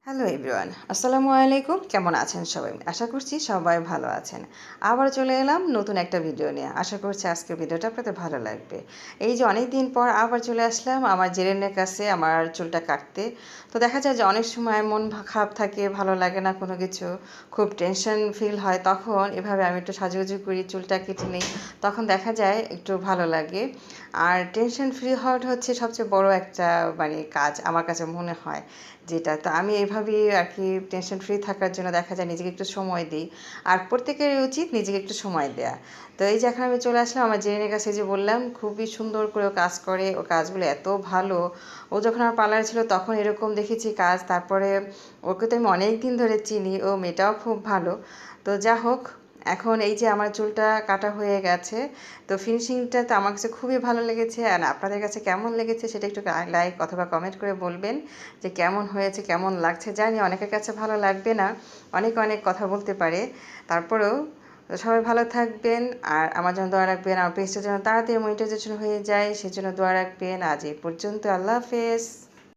Hello everyone, আসসালামু আলাইকুম। কেমন আছেন সবাই? আশা করছি সবাই ভালো আছেন। আবার চলে এলাম নতুন একটা ভিডিও নিয়ে। আশা করছি আজকের ভিডিওটা আপনাদের ভালো লাগবে। এই যে অনেক দিন পর আবার চলে আসলাম আমার জেরেনের কাছে আমার চুলটা কাটতে। তো দেখা যায় যে অনেক সময় মন খারাপ থাকে, ভালো লাগে না কোনো কিছু, খুব টেনশন ফিল হয়, তখন এভাবে আমি একটু সাজুগুজু করি, চুলটা কেটে নিই, তখন দেখা যায় একটু ভালো লাগে। আর টেনশন ফ্রি হওয়াটা হচ্ছে সবচেয়ে বড় একটা কাজ আমার কাছে মনে হয় যেটা। তো আমি এভাবেই আর কি টেনশন ফ্রি থাকার জন্য দেখা যায় নিজেকে একটু সময় দিই। আর প্রত্যেকেরই উচিত নিজেকে একটু সময় দেয়া। তো এই যে এখন আমি চলে আসলাম আমার জেরিনের কাছে, যে বললাম খুবই সুন্দর করে ও কাজ করে, ও কাজগুলো এত ভালো। ও যখন আমার পার্লারে ছিল তখন এরকম দেখেছি কাজ, তারপরে ওকে তো আমি অনেক দিন ধরে চিনি, ও মেয়েটাও খুব ভালো। তো যা হোক, এখন এই যে আমার চুলটা কাটা হয়ে গেছে, তো ফিনিশিংটা তো আমার কাছে খুবই ভালো লেগেছে। আর আপনাদের কাছে কেমন লেগেছে সেটা একটু লাইক অথবা কমেন্ট করে বলবেন যে কেমন হয়েছে, কেমন লাগছে। জানি অনেকের কাছে ভালো লাগবে না, অনেকে অনেক কথা বলতে পারে, তারপরেও সবাই ভালো থাকবেন। আর আমার জন্য দোয়া রাখবেন, আমার পেজটা যেন তাড়াতাড়ি মনিটাইজেশন হয়ে যায় সেজন্য দোয়া রাখবেন। আজ এই পর্যন্ত, আল্লাহ হাফেজ।